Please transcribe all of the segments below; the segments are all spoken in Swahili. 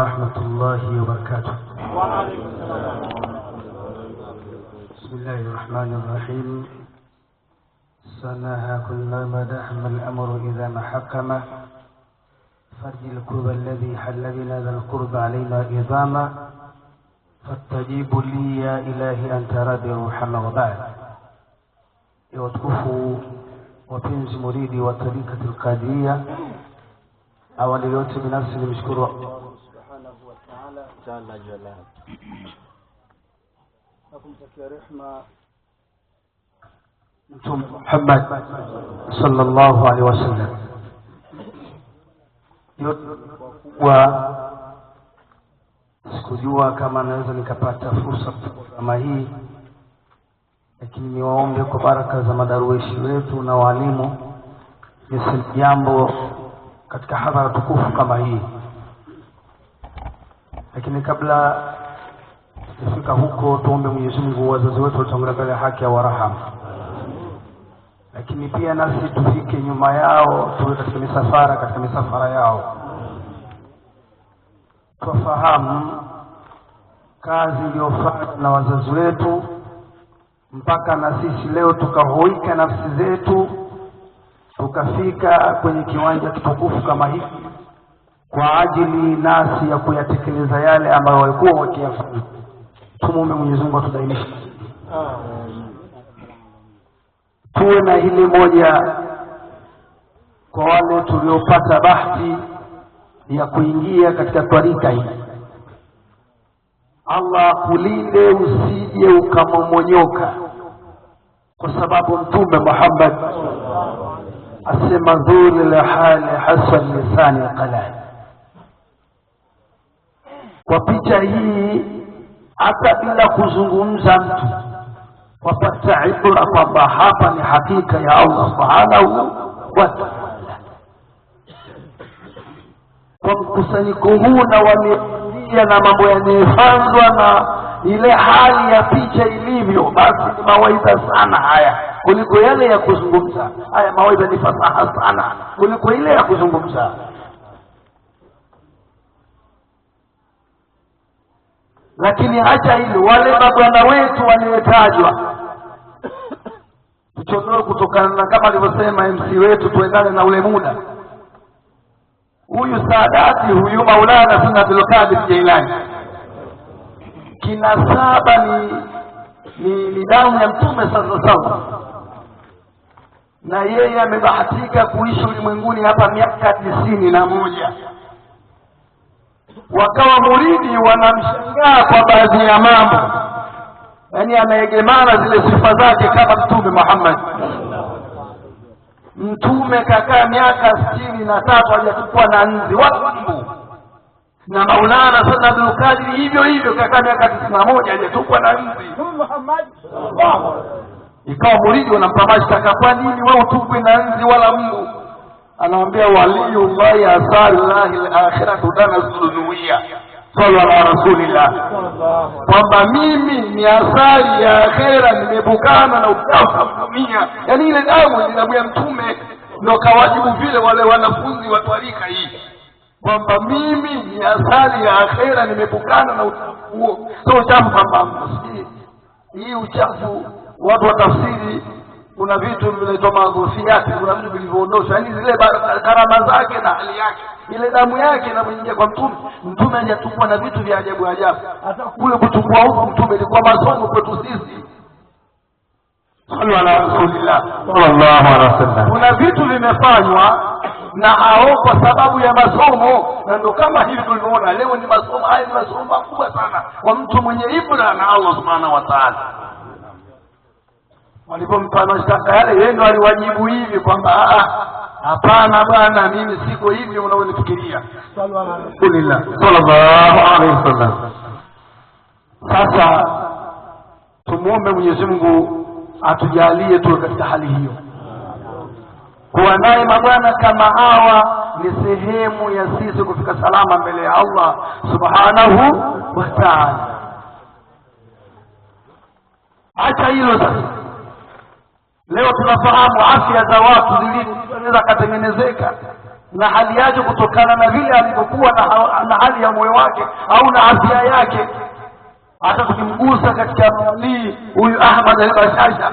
ورحمة الله وبركاته. وعليكم السلام. بسم الله الرحمن الرحيم. سنها كلما دحم الأمر إذا ما حكم فرج الكرب الذي حل بنا ذا القرب علينا إظاما فاستجيب لي يا إلهي أنت ربي رحمة وبعد. وتكفوا وبنز مريدي وطريقة القادرية awali yote binafsi nimshukuru Allah subhanahu wa ta'ala jalla jalal na kumtakia rehema Mtume Muhammad sallallahu alaihi wasallam. Wa sikujua kama naweza nikapata fursa kama hii, lakini niwaombe kwa baraka za madarueshi wetu na walimu ni jambo katika hadhara tukufu kama hii. Lakini kabla tufika huko, tuombe Mwenyezi Mungu wazazi wetu watangulia mbele ya haki ya warahama, lakini pia nasi tufike nyuma yao, tuwe katika misafara yao. Tufahamu kazi iliyofanywa na wazazi wetu mpaka na sisi leo tukahoika nafsi zetu tukafika kwenye kiwanja kitukufu kama hiki kwa ajili nasi ya kuyatekeleza yale ambayo walikuwa wakiyafanya. Tumuombe Mwenyezi Mungu atudaimishe. Tuwe na hili moja kwa wale tuliopata bahati ya kuingia katika tarika hii. Allah kulinde usije ukamomonyoka, kwa sababu Mtume Muhammad asema dhul al-hali hasan lisani qalal. Kwa picha hii hata bila kuzungumza mtu wapata ibra kwamba hapa ni hakika ya Allah subhanahu wa ta'ala. Kwa mkusanyiko huu na wameingia na mambo yanayofanywa na ile hali ya picha ilivyo, basi ni mawaidha sana haya kuliko yale ya kuzungumza. Haya mawaidha ni fasaha sana kuliko ile ya kuzungumza. Lakini acha hilo, wale mabwana wetu waliotajwa tuchonoe kutokana na kama alivyosema MC wetu, tuendane na ule muda. Huyu Saadati, huyu Maulana Sayyid Abdul Qadir Jailani, kinasaba ni damu ya Mtume sallallahu alaihi wasallam, na yeye amebahatika kuishi ulimwenguni hapa miaka 91. Wakawa muridi wanamshangaa kwa baadhi ya mambo, yaani anaegemana zile sifa zake kama Mtume Muhammad. Mtume kakaa miaka 63 hajachukua na nzi wala mbu, na Maulana Sayyid Abdul Qadir hivyo hivyo kakaa miaka 91 hajachukua na nzi. Muhammad ikawa muridi wanampa mashtaka, kwa nini wewe utupwe na nzi wala mbu? Anawaambia waliyullahi asalallahi al-akhiratu tanazuluia sallu ala rasulillah, kwamba mimi ni asali ya akhera, nimebukana na uchafu dunia. Yani ile damu ni damu ya Mtume, ndio kawajibu vile wale wanafunzi wa tarika hii kwamba mimi ni asali ya akhera, nimebukana na uchafu huo. Sio uchafu kwamba hii uchafu watu wa tafsiri, kuna vitu vinaitwa madhufiati, kuna vitu vilivyoondoshwa, yani zile karama zake na hali yake, ile damu yake inapoingia kwa Mtume. Mtume hajatupwa na vitu vya ajabu ajabu. Hata kule kuchukua huko Mtume ilikuwa masomo kwetu sisi. Sallu ala rasulillah sallallahu alaihi wasallam. Kuna vitu vimefanywa na hao kwa sababu ya masomo, na ndio kama hivi tulivyoona leo ni masomo. Haya ni masomo makubwa sana kwa mtu mwenye ibra na Allah subhanahu wa ta'ala. Walipompa mashtaka yale, yeye ndo aliwajibu hivi kwamba hapana bwana, mimi siko hivi unaonifikiria. Sallallahu alaihi wasallam. Sasa tumuombe Mwenyezi Mungu atujalie tuwe katika hali hiyo. Kuwa naye mabwana kama hawa ni sehemu ya sisi kufika salama mbele ya Allah subhanahu wa ta'ala. Acha hilo sasa. Leo tunafahamu afya za watu zinaweza kutengenezeka na hali yake kutokana na vile alivyokuwa na hali ya moyo wake au na afya yake. Hata tukimgusa katika mawali huyu Ahmad al-Bashasha,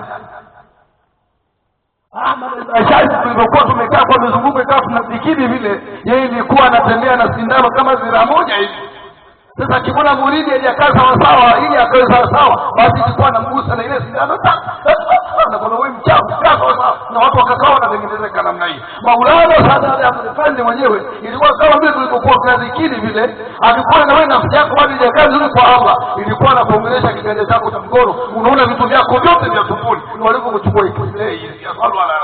tulivyokuwa tumekaa kwa mizunguko ikawa tunafikiri vile, yeye ilikuwa anatembea na sindano kama zira moja hivi. Sasa kimona muridi hajakaa sawa sawa ili akae sawa sawa, basi ilikuwa anamgusa na ile sindano na kwa wewe mchafu sawa sawa, na watu wakakaa wanatengenezeka namna hii. Maulana Saada Abdul mwenyewe ilikuwa kama vile tulivyokuwa tunadhikiri vile, alikuwa na wewe nafsi yako bado haijakaa vizuri kwa Allah, ilikuwa anakuongelesha kiganja chako cha mkono, unaona vitu vyako vyote vya tumboni ni walivyokuchukua ikile hii ya sallallahu alaihi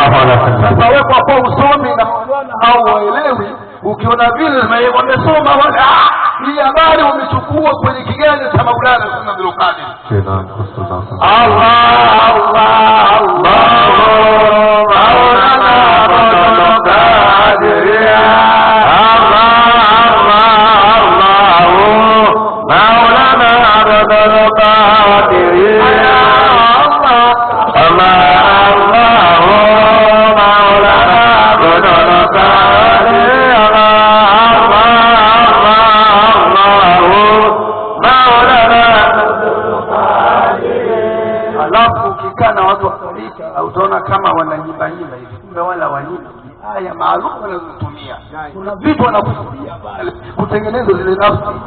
wasallam. Sasa wewe kwa usomi na maulana au waelewi, ukiona vile wamesoma wale hii habari wamechukua kwenye kiganja cha Maulana Sayyid Abdul Qadir. Allah Allah Allah Maulana Abdul Qadir, Allah Allah Allah Maulana Abdul Qadir, Allah Allah Maulana Abdul Qadir. Alafu ukikana watu wa tarika utaona kama wananyimba hivi, kumbe wala wanyimba aya maalum wanazotumia. Kuna vitu wanakusudia pale kutengeneza zile nafsi.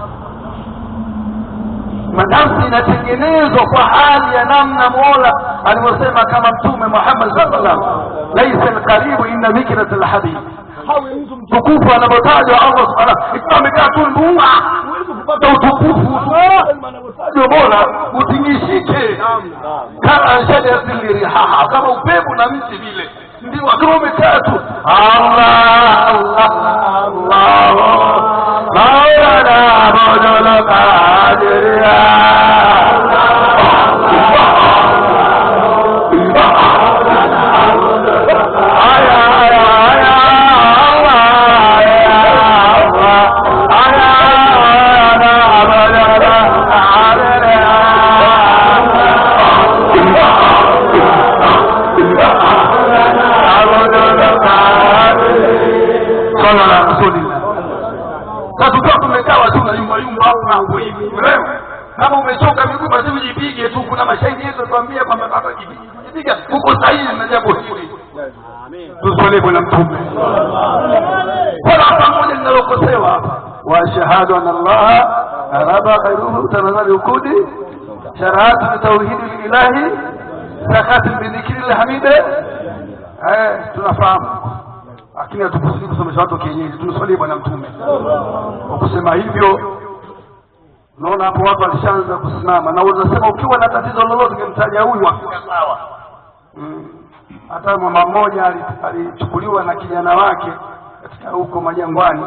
Nafsi inatengenezwa kwa hali ya namna Mola alivyosema, kama Mtume Muhammad sallallahu alaihi wasallam, laisa alqaribu inna dhikratul hadith. Hawi mtu mtukufu anapotajwa Allah subhanahu, ikiwa amekaa tu nduma huwezi kupata utukufu. Anapotajwa Mola utingishike kama shajaratil rihaha, kama upepo na miti vile, ndio kama umekaa tu Allah Allah Allah Maulana Abdul Qadir, kama umechoka miguu basi ujipige tu. Kuna mashahidi yetu tuambia kwamba baba jipiga uko sahihi na jambo hili. Amen. Tuswali kwa Mtume. Kwa pamoja ninalokosewa hapa, wa shahadu anna Allah araba khairuhu tanazali ukudi sharatu tauhid ilahi sakhat bi dhikri alhamida. Tunafahamu, lakini hatukusudi kusomesha watu kienyeji. Tuswali Bwana Mtume. Kwa kusema hivyo, naona hapo watu walishaanza kusimama, na unasema ukiwa na tatizo lolote kimtaja huyu afika sawa. Hata mama mmoja alichukuliwa na kijana wake katika huko majangwani.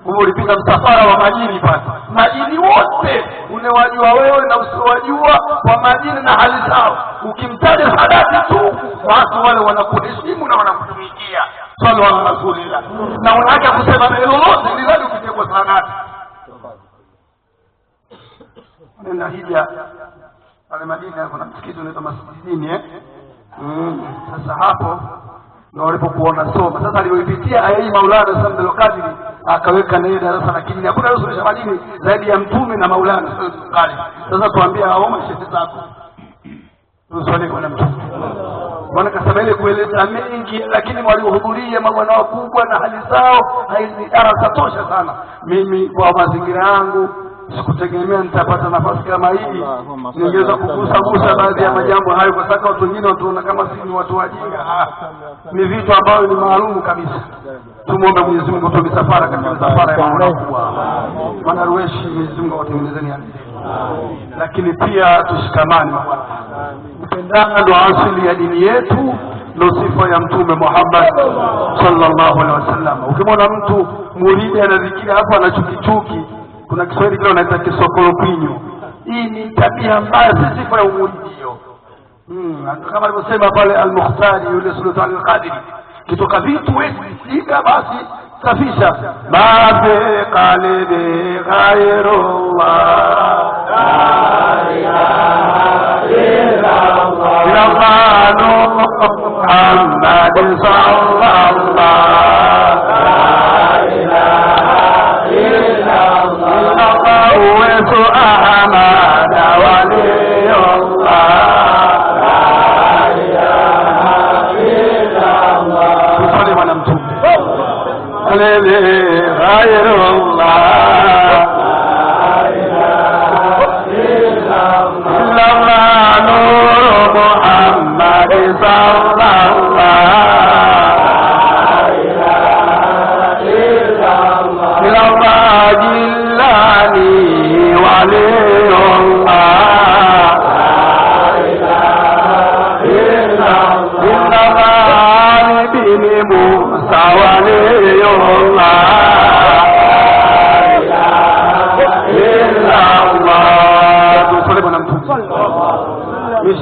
Huko ulipita msafara wa majini pale. Majini wote unewajua wewe na usiwajua, kwa majini na hali zao. Ukimtaja Sadati tu, watu wale wanakuheshimu na wanakutumikia. Sallallahu alaihi wasallam. Na unaacha kusema neno lolote ili lazima kutegwa Sadati. Nenda hija pale Madina kuna msikiti unaitwa Masjidini Sasa hapo ndio walipokuona soma. Sasa aliyoipitia aya hii Maulana Sayyid Abdul Qadir akaweka naye darasa, lakini hakuna rusha madini zaidi ya Mtume na Maulana Sayyid Abdul Qadir. Sasa tuambie hao mashehe zako tuswali kwa Mtume. Bwana kasema ile kueleza mengi, lakini waliohudhuria mabwana wakubwa na hali zao hizi darasa tosha sana. Mimi kwa mazingira yangu sikutegemea nitapata nafasi kama hii, ningeweza kugusa baadhi ya majambo hayo, kwa sababu watu wengine watuona kama si ni watu wajinga. Ni vitu ambavyo ni maalumu kabisa. Tumuombe Mwenyezi Mungu tuwe misafara katika misafara ya makubwa. Manarueshi Mwenyezi Mungu atutengenezeni hali. Lakini pia tushikamane. Kupendana ndio asili ya dini yetu, ndio sifa ya Mtume Muhammad sallallahu alaihi wasallam. Ukimwona mtu muridi anadhikiri hapo anachukichuki, kuna Kiswahili kile wanaita kisokolopinyo. Hii ni tabia mbaya, si sifa ya umuridi hiyo. Kama alivyosema pale Al-Mukhtari yule Sultan Al-Qadir, kitoka vitu wewe sika basi safisha babe qalbi ghayrullah la ilaha illa Allah محمد صلى الله لا إله إلا الله ويسو أحمد ولي الله لا إله إلا الله تصلي على متوب غير الله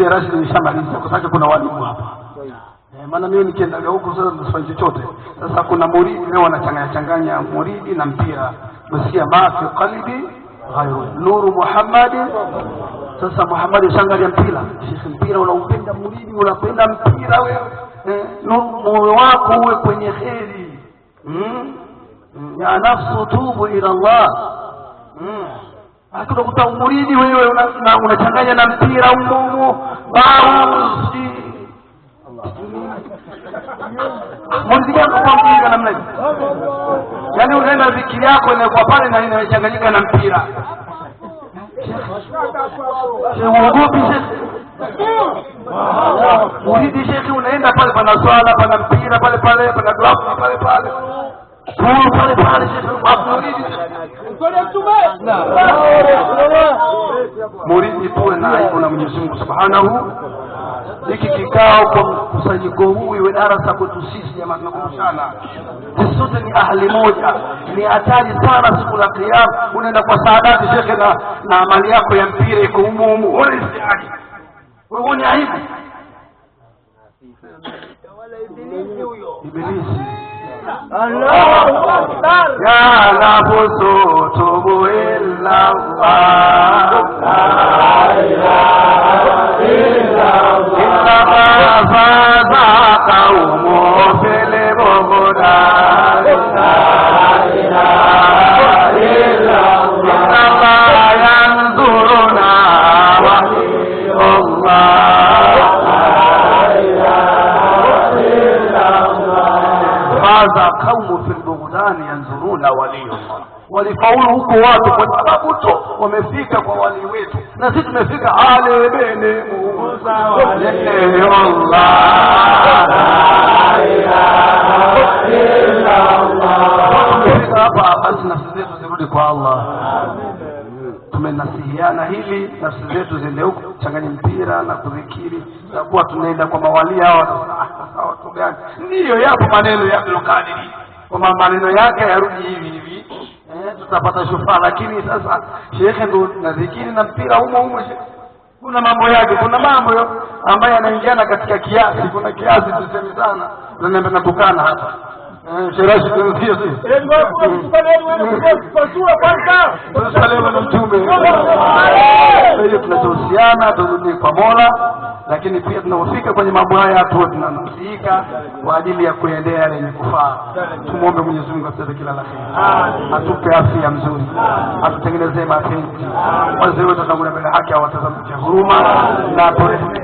Rashid nishamaliza kwa sababu kuna walimu hapa. Maana mimi nikienda huko sasa nisifanye chochote. Sasa kuna muridi leo wanachanganya muridi na mpira. Msikia mafi qalbi ghayru nuru Muhammad. Sasa Muhammad shangalia mpira. Sheikh mpira unaupenda muridi, unapenda mpira wewe. Moyo wako uwe kwenye kheri. Ya nafsu tubu ila Allah. Hakuna kutamuridi wewe unachanganya na mpira umo bausi. Muziki kwa mpira namna hiyo. Yaani unaenda zikiri yako inakuwa pale na inachanganyika na mpira. Uogopi shekhi. Muridi shekhi unaenda pale pana swala, pana mpira pale pale, pana draft pale pale. Pale pale shekhi muridi. Muridi tuwe na aibu na Mwenyezi Mungu Subhanahu. Hiki kikao kwa mkusanyiko huu iwe darasa kwetu sisi jamaa, tunakumbushana sisi sote ni ahli moja. Ni hatari sana siku la kiyama unaenda kwa saadati shekhe na amali yako ya mpira iko humu wewe isiaje. Wewe ni aibu wala ibilisi huyo ibilisi. Allahu Akbar. Ya nafsu tubu illa Allah la ilaha illa Allah faza qaumu fil mughdan la ilaha illa Allah yanzuruna wa Allah la ilaha illa Allah faza qaumu fil mughdan yanzuruna wali Allah. Walifaulu huko watu kwa sababu tu wamefika kwa wali wetu, na sisi tumefika ale bene Musa wali Allah la ilaha illa Allah. Tumefika hapa basi nafsi zetu zirudi kwa Allah. Tumenasihiana hili nafsi zetu ziende huko changanya mpira na kudhikiri, takuwa tunaenda kwa mawali hao. Sasa watu gani? Ndiyo yapo maneno ya Abdul Qadir kwa maneno yake yarudi hivi hivi. Tutapata shufaa, lakini sasa shekhe ndo na dhikiri na mpira humo kuna mambo yake, kuna mambo ambayo yanaingiana katika kiasi. Kuna kiasi tuseme sana tunaenda natukana hapa shirashi tunasio sisi tusalema na mtume. Hiyo tunachohusiana turudi kwa Mola, lakini pia tunapofika kwenye mambo haya tu tunanusika kwa ajili ya kuendea yale yenye kufaa. Tumuombe Mwenyezi Mungu atupe kila la kheri, atupe afya nzuri, atutengenezee mapenzi. Wazee wetu tangulia mbele haki, awatazame huruma na turehemu.